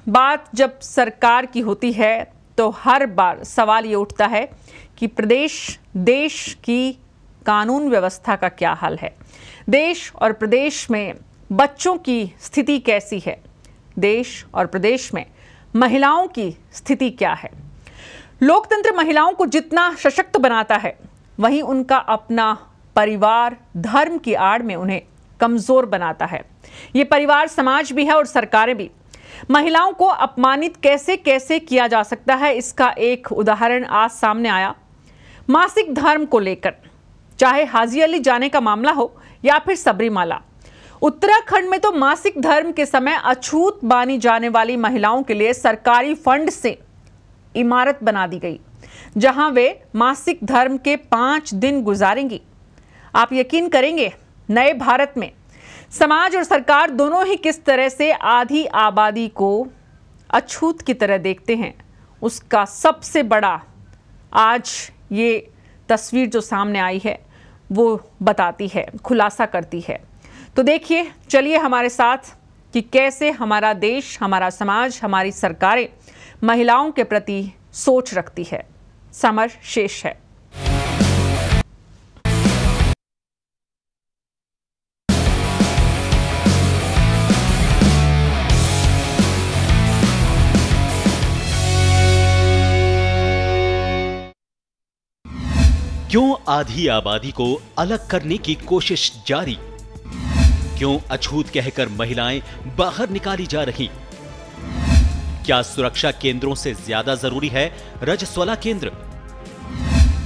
बात जब सरकार की होती है तो हर बार सवाल ये उठता है कि देश की कानून व्यवस्था का क्या हाल है, देश और प्रदेश में बच्चों की स्थिति कैसी है, देश और प्रदेश में महिलाओं की स्थिति क्या है। लोकतंत्र महिलाओं को जितना सशक्त बनाता है, वहीं उनका अपना परिवार धर्म की आड़ में उन्हें कमजोर बनाता है। ये परिवार समाज भी है और सरकारें भी। महिलाओं को अपमानित कैसे कैसे किया जा सकता है, इसका एक उदाहरण आज सामने आया। मासिक धर्म को लेकर, चाहे हाजी अली जाने का मामला हो या फिर सबरीमाला, उत्तराखंड में तो मासिक धर्म के समय अछूत मानी जाने वाली महिलाओं के लिए सरकारी फंड से इमारत बना दी गई, जहां वे मासिक धर्म के 5 दिन गुजारेंगी। आप यकीन करेंगे, नए भारत में समाज और सरकार दोनों ही किस तरह से आधी आबादी को अछूत की तरह देखते हैं, उसका सबसे बड़ा आज ये तस्वीर जो सामने आई है वो बताती है, खुलासा करती है। तो देखिए, चलिए हमारे साथ कि कैसे हमारा देश, हमारा समाज, हमारी सरकारें महिलाओं के प्रति सोच रखती है। समर शेष है। क्यों आधी आबादी को अलग करने की कोशिश जारी? क्यों अछूत कहकर महिलाएं बाहर निकाली जा रही? क्या सुरक्षा केंद्रों से ज्यादा जरूरी है रजस्वला केंद्र?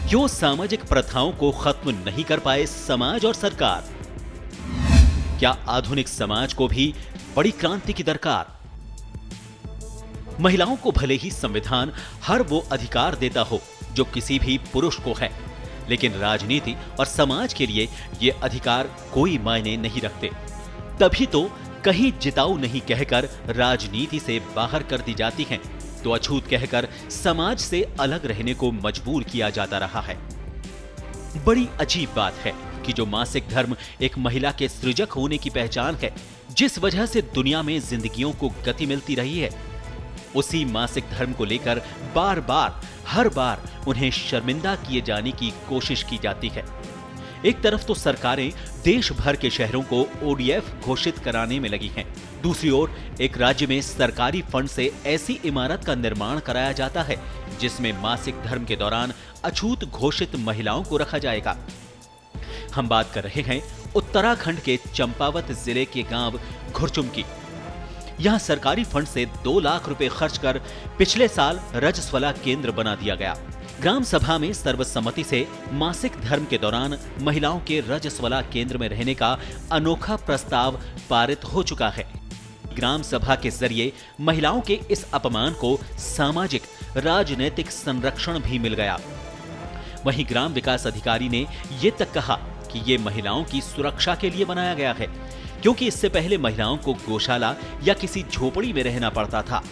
क्यों सामाजिक प्रथाओं को खत्म नहीं कर पाए समाज और सरकार? क्या आधुनिक समाज को भी बड़ी क्रांति की दरकार? महिलाओं को भले ही संविधान हर वो अधिकार देता हो जो किसी भी पुरुष को है, लेकिन राजनीति और समाज के लिए ये अधिकार कोई मायने नहीं रखते। तभी तो कहीं जिताऊ नहीं कहकर राजनीति से बाहर कर दी जाती हैं, तो अछूत कहकर समाज से अलग रहने को मजबूर किया जाता रहा है। बड़ी अजीब बात है कि जो मासिक धर्म एक महिला के सृजक होने की पहचान है, जिस वजह से दुनिया में जिंदगियों को गति मिलती रही है, उसी मासिक धर्म को लेकर हर बार उन्हें शर्मिंदा किए जाने की कोशिश की जाती है। एक तरफ तो सरकारें देश भर के शहरों को ओडीएफ घोषित कराने में लगी हैं, दूसरी ओर एक राज्य में सरकारी फंड से ऐसी इमारत का निर्माण कराया जाता है जिसमें मासिक धर्म के दौरान अछूत घोषित महिलाओं को रखा जाएगा। हम बात कर रहे हैं उत्तराखंड के चंपावत जिले के गांव घुरचुम की। यहां सरकारी फंड से 2 लाख रुपए खर्च कर पिछले साल रजस्वला केंद्र बना दिया गया। ग्राम सभा में सर्वसम्मति से मासिक धर्म के दौरान महिलाओं के रजस्वला केंद्र में रहने का अनोखा प्रस्ताव पारित हो चुका है। ग्राम सभा के जरिए महिलाओं के इस अपमान को सामाजिक राजनीतिक संरक्षण भी मिल गया। वहीं ग्राम विकास अधिकारी ने ये तक कहा कि ये महिलाओं की सुरक्षा के लिए बनाया गया है, क्योंकि इससे पहले महिलाओं को गौशाला या किसी झोपड़ी में रहना पड़ता था।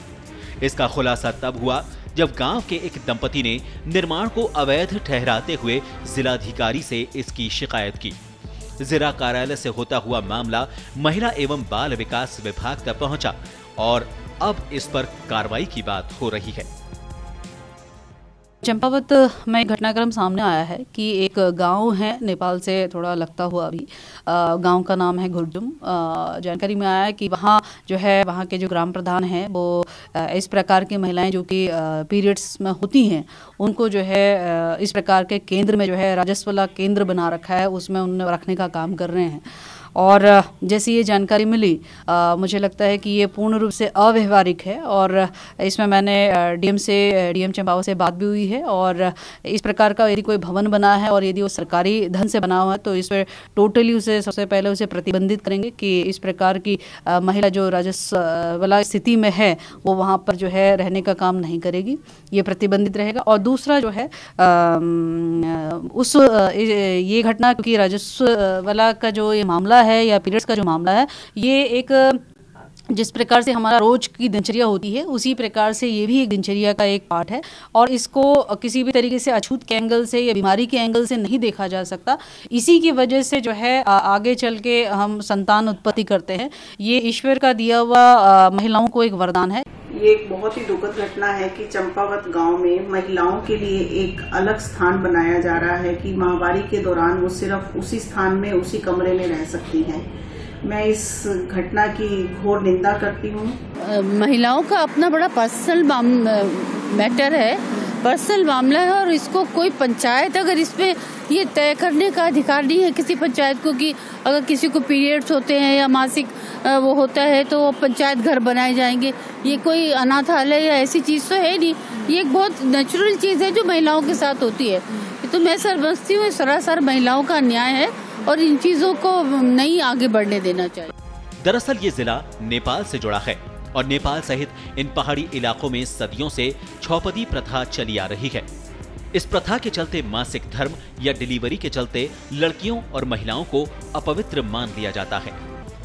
इसका खुलासा तब हुआ जब गांव के एक दंपति ने निर्माण को अवैध ठहराते हुए जिलाधिकारी से इसकी शिकायत की। जिला कार्यालय से होता हुआ मामला महिला एवं बाल विकास विभाग तक पहुंचा और अब इस पर कार्रवाई की बात हो रही है। चंपावत में घटनाक्रम सामने आया है कि एक गांव है, नेपाल से थोड़ा लगता हुआ अभी, गांव का नाम है घुरचुम। जानकारी में आया कि वहाँ जो है, वहाँ के जो ग्राम प्रधान हैं वो इस प्रकार की महिलाएं जो कि पीरियड्स में होती हैं, उनको जो है इस प्रकार के केंद्र में जो है रजस्वला केंद्र बना रखा है, उसमें उन्हें रखने का काम कर रहे हैं। और जैसी ये जानकारी मिली, मुझे लगता है कि ये पूर्ण रूप से अव्यवहारिक है और इसमें मैंने डीएम चंपावत से बात भी हुई है। और इस प्रकार का यदि कोई भवन बना है और यदि वो सरकारी धन से बना हुआ है तो इस पर टोटली उसे सबसे पहले उसे प्रतिबंधित करेंगे कि इस प्रकार की महिला जो रजस्वला स्थिति में है वो वहाँ पर जो है रहने का काम नहीं करेगी, ये प्रतिबंधित रहेगा। और दूसरा जो है ये घटना, क्योंकि रजस्वला का जो ये मामला है या पीरियड्स का जो मामला है, ये एक जिस प्रकार से हमारा रोज की दिनचर्या होती है उसी प्रकार से ये भी एक दिनचर्या का एक पार्ट है और इसको किसी भी तरीके से अछूत के एंगल से या बीमारी के एंगल से नहीं देखा जा सकता। इसी की वजह से जो है आगे चल के हम संतान उत्पत्ति करते हैं, ये ईश्वर का दिया हुआ महिलाओं को एक वरदान है। ये एक बहुत ही दुखद घटना है कि चंपावत गांव में महिलाओं के लिए एक अलग स्थान बनाया जा रहा है कि माहवारी के दौरान वो सिर्फ उसी स्थान में, उसी कमरे में रह सकती हैं। मैं इस घटना की घोर निंदा करती हूँ। महिलाओं का अपना बड़ा पर्सनल मैटर है, पर्सनल मामला है और इसको कोई पंचायत अगर इसमें ये तय करने का अधिकार नहीं है किसी पंचायत को कि अगर किसी को पीरियड्स होते हैं या मासिक वो होता है तो पंचायत घर बनाए जाएंगे। ये कोई अनाथालय या ऐसी चीज़ तो है नहीं, ये एक बहुत नेचुरल चीज़ है जो महिलाओं के साथ होती है। तो मैं समझती हूँ सरासर महिलाओं का अन्याय है और इन चीज़ों को नहीं आगे बढ़ने देना चाहिए। दरअसल ये जिला नेपाल से जुड़ा है और नेपाल सहित इन पहाड़ी इलाकों में सदियों से छौपदी प्रथा चली आ रही है। इस प्रथा के चलते मासिक धर्म या डिलीवरी के चलते लड़कियों और महिलाओं को अपवित्र मान लिया जाता है,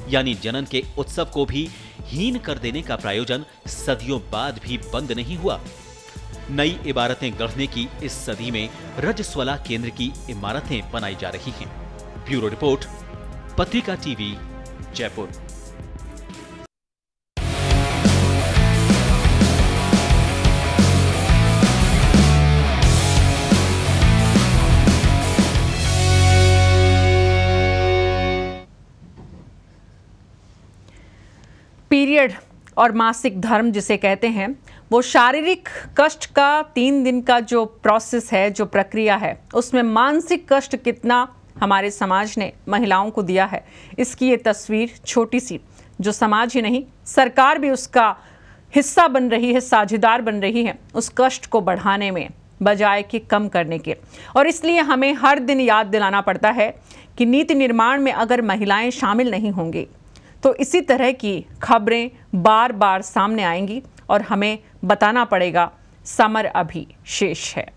यानी जनन के उत्सव को भी हीन कर देने का प्रायोजन सदियों बाद भी बंद नहीं हुआ। नई इमारतें गढ़ने की इस सदी में रजस्वला केंद्र की इमारतें बनाई जा रही हैं। ब्यूरो रिपोर्ट, पत्रिका टीवी, जयपुर। पीरियड और मासिक धर्म जिसे कहते हैं, वो शारीरिक कष्ट का 3 दिन का जो प्रोसेस है, जो प्रक्रिया है, उसमें मानसिक कष्ट कितना हमारे समाज ने महिलाओं को दिया है, इसकी ये तस्वीर छोटी सी, जो समाज ही नहीं सरकार भी उसका हिस्सा बन रही है, साझेदार बन रही है उस कष्ट को बढ़ाने में बजाय कि कम करने के। और इसलिए हमें हर दिन याद दिलाना पड़ता है कि नीति निर्माण में अगर महिलाएं शामिल नहीं होंगी तो इसी तरह की खबरें बार बार सामने आएंगी और हमें बताना पड़ेगा समर अभी शेष है।